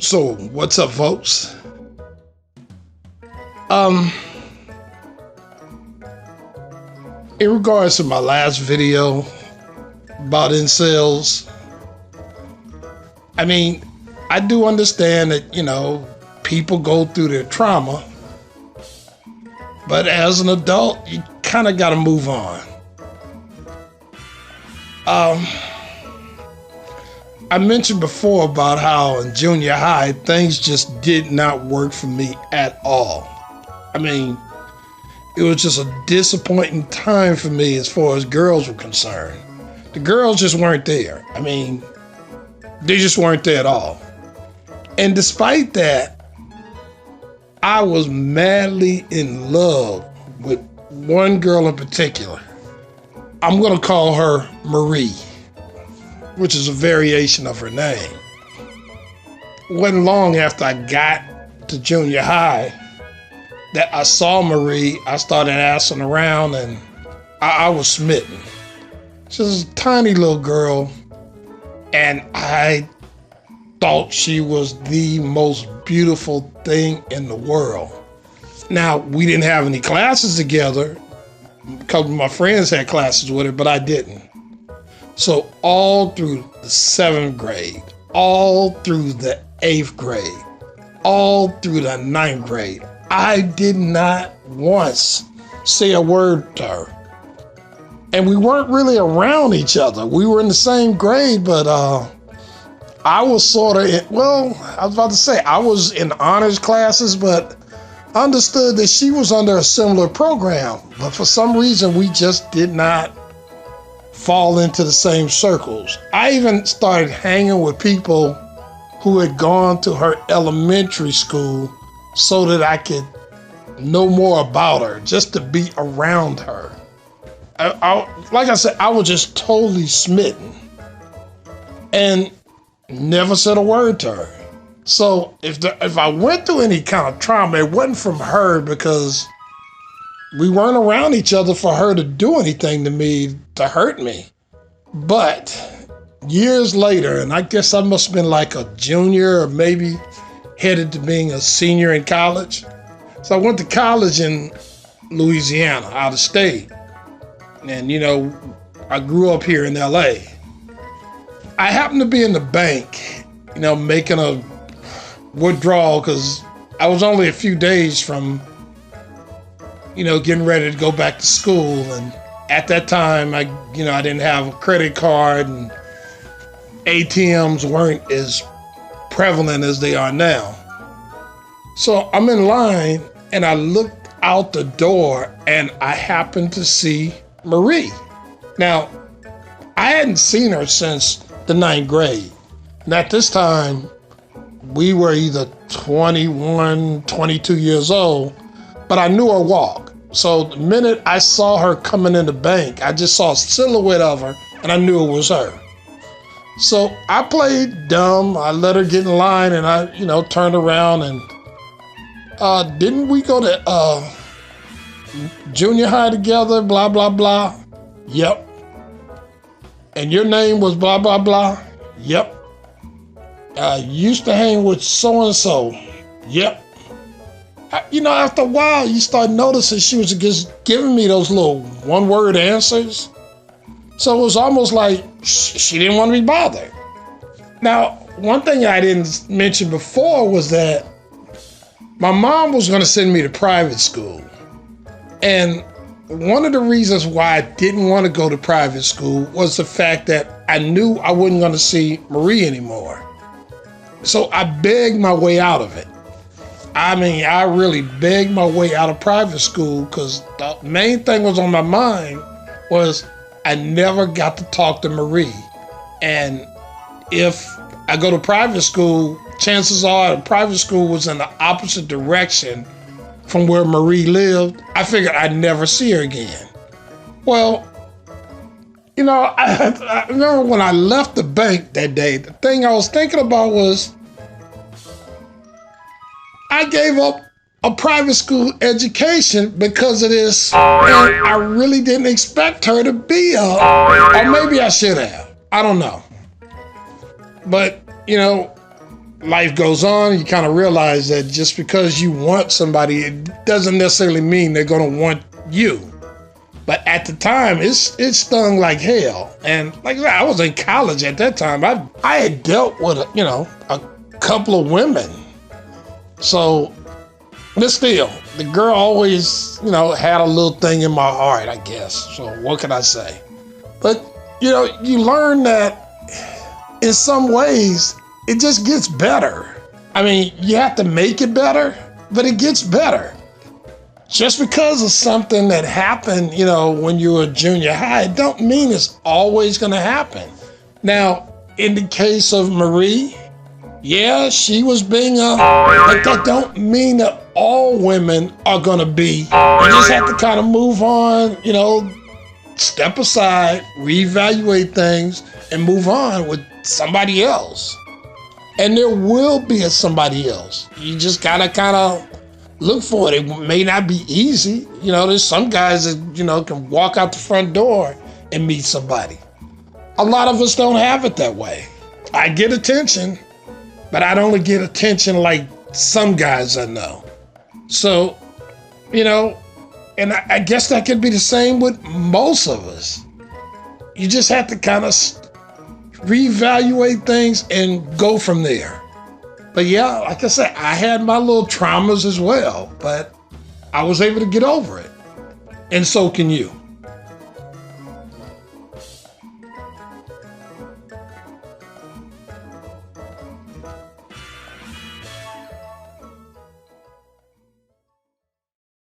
So, what's up, folks? Um, in regards to my last video about incels, I mean, I do understand that, people go through their trauma, but as an adult, you kind of got to move on. I mentioned before about how in junior high, things just did not work for me at all. I mean, it was just a disappointing time for me as far as girls were concerned. The girls just weren't there. I mean, they just weren't there at all. And despite that, I was madly in love with one girl in particular. I'm going to call her Marie, which is a variation of her name. It wasn't long after I got to junior high that I saw Marie. I started asking around and I was smitten. She was a tiny little girl and I thought she was the most beautiful thing in the world. Now, we didn't have any classes together. A couple of my friends had classes with her, but I didn't. So all through the 7th grade, all through the 8th grade, all through the 9th grade, I did not once say a word to her. And we weren't really around each other. We were in the same grade, but I was sort of, I was about to say, I was in honors classes, but I understood that she was under a similar program. But for some reason, we just did not fall into the same circles. I even started hanging with people who had gone to her elementary school so that I could know more about her, just to be around her. Like I said, I was just totally smitten and never said a word to her. So if I went through any kind of trauma, it wasn't from her because we weren't around each other for her to do anything to me, to hurt me. But years later, and I guess I must have been like a junior or maybe headed to being a senior in college. So I went to college in Louisiana, out of state. And, I grew up here in LA. I happened to be in the bank, making a withdrawal because I was only a few days from getting ready to go back to school. And at that time, I didn't have a credit card and ATMs weren't as prevalent as they are now. So I'm in line and I looked out the door and I happened to see Marie. Now, I hadn't seen her since the 9th grade. And at this time, we were either 21, 22 years old, but I knew her walk. So the minute I saw her coming in the bank, I just saw a silhouette of her and I knew it was her. So I played dumb. I let her get in line and I, turned around and didn't we go to junior high together, blah, blah, blah? Yep. And your name was blah, blah, blah? Yep. Used to hang with so-and-so? Yep. After a while, you start noticing she was just giving me those little one-word answers. So it was almost like she didn't want to be bothered. Now, one thing I didn't mention before was that my mom was going to send me to private school. And one of the reasons why I didn't want to go to private school was the fact that I knew I wasn't going to see Marie anymore. So I begged my way out of it. I mean, I really begged my way out of private school because the main thing was on my mind was I never got to talk to Marie. And if I go to private school, chances are the private school was in the opposite direction from where Marie lived. I figured I'd never see her again. Well, I remember when I left the bank that day, the thing I was thinking about was I gave up a private school education because of this, and I really didn't expect her to be or maybe I should have. I don't know. But, life goes on, you kind of realize that just because you want somebody, it doesn't necessarily mean they're going to want you. But at the time, it stung like hell. And like I said, I was in college at that time. I had dealt with, a couple of women. So, but still, the girl always, had a little thing in my heart, I guess. So what can I say? But, you learn that in some ways, it just gets better. I mean, you have to make it better, but it gets better. Just because of something that happened, when you were junior high, it don't mean it's always going to happen. Now, in the case of Marie, yeah, she was being but that don't mean that all women are going to be. You just have to kind of move on, step aside, reevaluate things, and move on with somebody else. And there will be a somebody else. You just gotta kind of look for it. It may not be easy. There's some guys that, can walk out the front door and meet somebody. A lot of us don't have it that way. I get attention, but I don't get attention like some guys I know. So, and I guess that could be the same with most of us. You just have to kind of reevaluate things and go from there. But yeah, like I said, I had my little traumas as well, but I was able to get over it. And so can you.